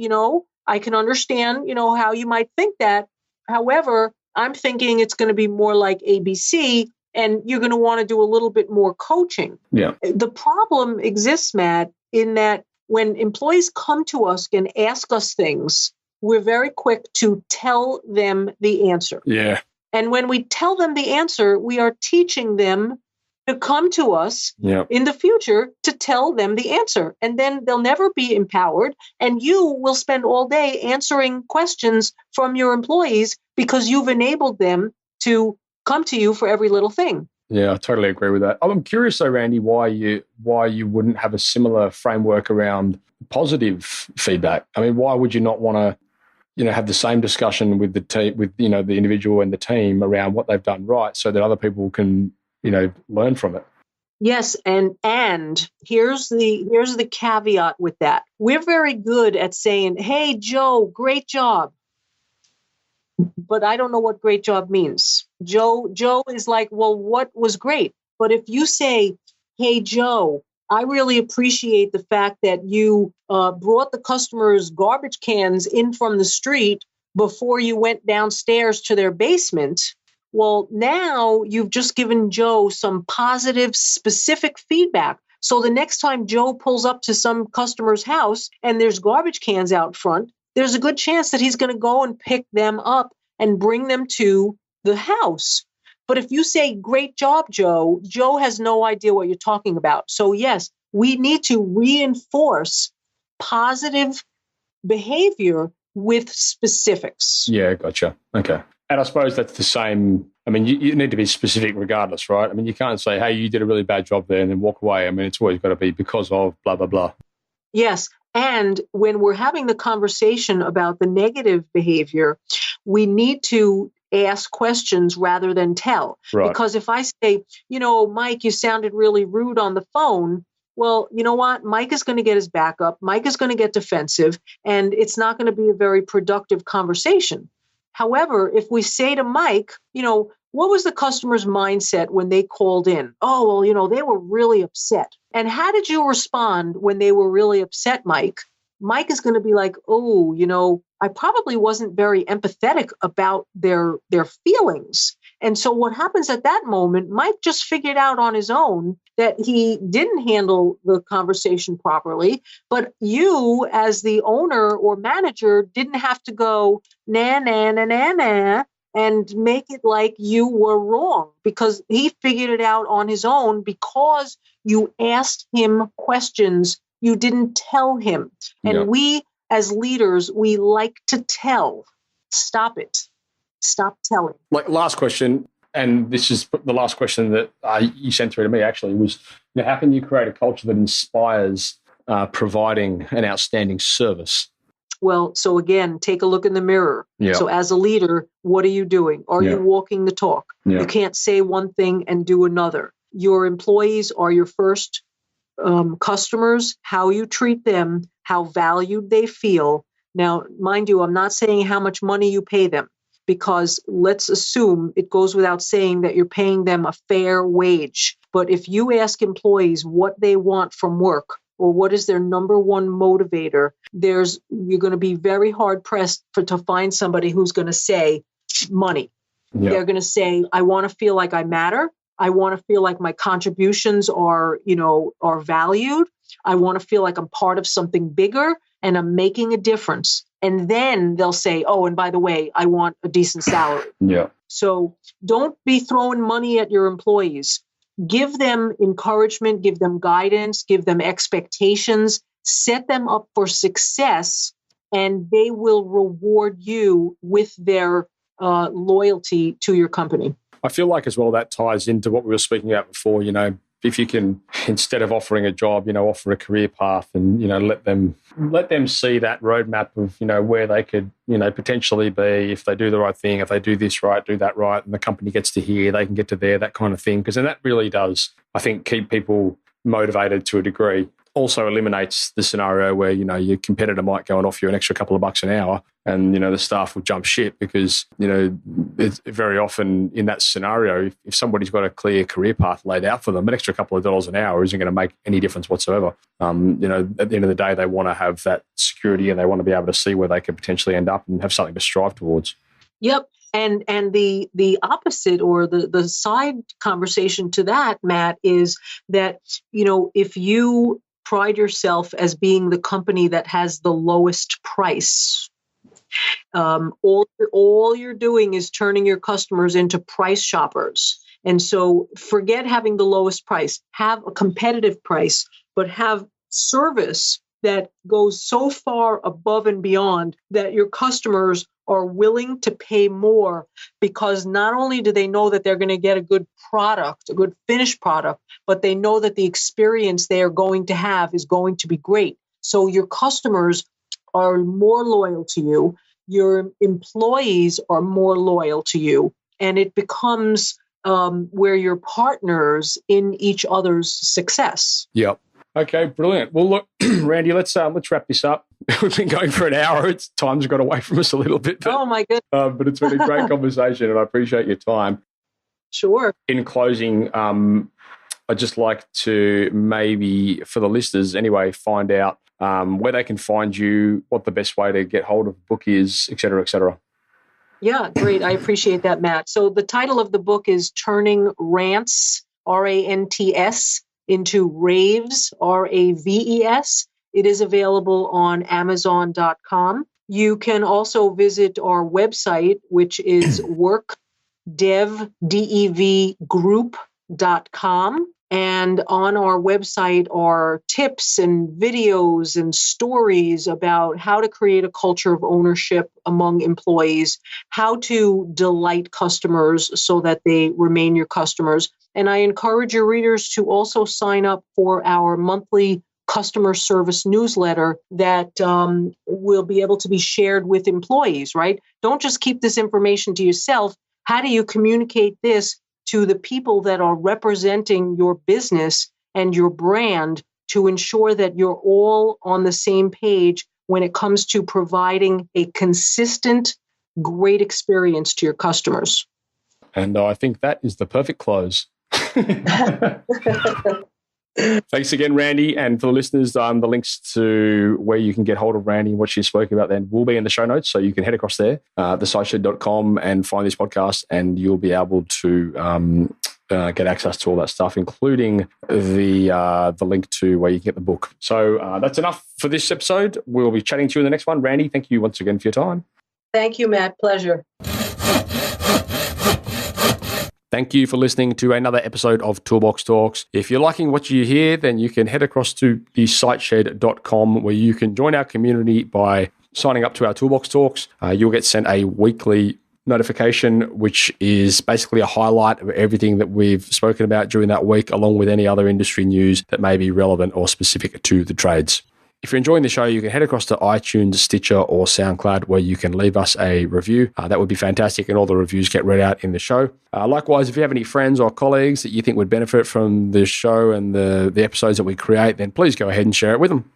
I can understand, how you might think that. However, I'm thinking it's going to be more like ABC, and you're going to want to do a little bit more coaching. Yeah. The problem exists, Matt, in that when employees come to us and ask us things, we're very quick to tell them the answer. Yeah. And when we tell them the answer, we are teaching them to come to us in the future to tell them the answer. And then they'll never be empowered. And you will spend all day answering questions from your employees because you've enabled them to come to you for every little thing. Yeah, I totally agree with that. I'm curious though, Randy, why you wouldn't have a similar framework around positive feedback. I mean, why would you not want to, have the same discussion with the team, with the individual and the team around what they've done right, so that other people can learn from it? Yes, and here's the caveat with that. We're very good at saying, "Hey, Joe, great job," but I don't know what great job means. Joe is like, "Well, what was great?" But if you say, "Hey, Joe, I really appreciate the fact that you brought the customers' garbage cans in from the street before you went downstairs to their basement." Well, now you've just given Joe some positive, specific feedback. So the next time Joe pulls up to some customer's house and there's garbage cans out front, there's a good chance that he's going to go and pick them up and bring them to the house. But if you say, "Great job, Joe," Joe has no idea what you're talking about. So yes, we need to reinforce positive behavior with specifics. Yeah, gotcha. Okay. And I suppose that's the same. I mean, you need to be specific regardless, right? I mean, you can't say, "Hey, you did a really bad job there," and then walk away. I mean, it's always got to be because of blah, blah, blah. Yes. And when we're having the conversation about the negative behavior, we need to ask questions rather than tell. Right. Because if I say, "Mike, you sounded really rude on the phone," well, you know what? Mike is going to get his back up. Mike is going to get defensive, and it's not going to be a very productive conversation. However, if we say to Mike, "What was the customer's mindset when they called in?" "Oh, well, they were really upset." "And how did you respond when they were really upset, Mike?" Mike is going to be like, "Oh, I probably wasn't very empathetic about their feelings." And so what happens at that moment, Mike just figured out on his own that he didn't handle the conversation properly, but you as the owner or manager didn't have to go, "Nah, nah, nah, nah, nah," and make it like you were wrong, because he figured it out on his own because you asked him questions you didn't tell him. And we as leaders, we like to tell. Stop it. Stop telling. Like, last question, and this is the last question that you sent through to me actually, was, how can you create a culture that inspires providing an outstanding service? Well, so again, take a look in the mirror. Yeah. So as a leader, what are you doing? Are you walking the talk? Yeah. You can't say one thing and do another. Your employees are your first customers. How you treat them, how valued they feel. Now, mind you, I'm not saying how much money you pay them, because let's assume it goes without saying that you're paying them a fair wage. But if you ask employees what they want from work, or what is their number one motivator, you're going to be very hard pressed to find somebody who's going to say money. Yeah. They're going to say, "I want to feel like I matter. I want to feel like my contributions are valued. I want to feel like I'm part of something bigger and I'm making a difference." And then they'll say, "Oh, and by the way, I want a decent salary." Yeah. So don't be throwing money at your employees. Give them encouragement, give them guidance, give them expectations, set them up for success, and they will reward you with their loyalty to your company. I feel like as well that ties into what we were speaking about before, if you can, instead of offering a job, offer a career path, and, let them see that roadmap of, where they could, potentially be if they do the right thing, if they do this right, do that right, and the company gets to here, they can get to there, that kind of thing. Because then that really does, I think, keep people motivated to a degree. Also eliminates the scenario where, your competitor might go and offer you an extra couple of bucks an hour, and, the staff will jump ship because, it's very often in that scenario, if somebody's got a clear career path laid out for them, an extra couple of dollars an hour isn't going to make any difference whatsoever. At the end of the day, they want to have that security and they want to be able to see where they could potentially end up and have something to strive towards. Yep. And the opposite, or the side conversation to that, Matt, is that, if you pride yourself as being the company that has the lowest price. All you're doing is turning your customers into price shoppers. And so forget having the lowest price. Have a competitive price, but have service that goes so far above and beyond that your customers are willing to pay more, because not only do they know that they're going to get a good product, a good finished product, but they know that the experience they are going to have is going to be great. So your customers are more loyal to you. Your employees are more loyal to you. And it becomes where you're partners in each other's success. Yep. Okay, brilliant. Well, look, Randy, let's wrap this up. We've been going for an hour. Time's got away from us a little bit. But, oh, my goodness. But it's been a great conversation, and I appreciate your time. Sure. In closing, I'd just like to maybe, for the listeners anyway, find out where they can find you, what the best way to get hold of the book is, et cetera, et cetera. Yeah, great. I appreciate that, Matt. So the title of the book is Turning Rants, R-A-N-T-S, into Raves, R-A-V-E-S. It is available on Amazon.com. You can also visit our website, which is workdevgroup.com. And on our website are tips and videos and stories about how to create a culture of ownership among employees, how to delight customers so that they remain your customers. And I encourage your readers to also sign up for our monthly customer service newsletter that will be able to be shared with employees, right? Don't just keep this information to yourself. How do you communicate this to the people that are representing your business and your brand to ensure that you're all on the same page when it comes to providing a consistent, great experience to your customers? And I think that is the perfect close. Thanks again, Randy. And for the listeners, the links to where you can get hold of Randy and what she spoke about then will be in the show notes. So you can head across there, thesiteshed.com, and find this podcast, and you'll be able to get access to all that stuff, including the link to where you can get the book. So that's enough for this episode. We'll be chatting to you in the next one. Randy, thank you once again for your time. Thank you, Matt. Pleasure. Thank you for listening to another episode of Toolbox Talks. If you're liking what you hear, then you can head across to thesiteshed.com, where you can join our community by signing up to our Toolbox Talks. You'll get sent a weekly notification, which is basically a highlight of everything that we've spoken about during that week, along with any other industry news that may be relevant or specific to the trades. If you're enjoying the show, you can head across to iTunes, Stitcher, or SoundCloud, where you can leave us a review. That would be fantastic, and all the reviews get read out in the show. Likewise, if you have any friends or colleagues that you think would benefit from the show and the episodes that we create, then please go ahead and share it with them.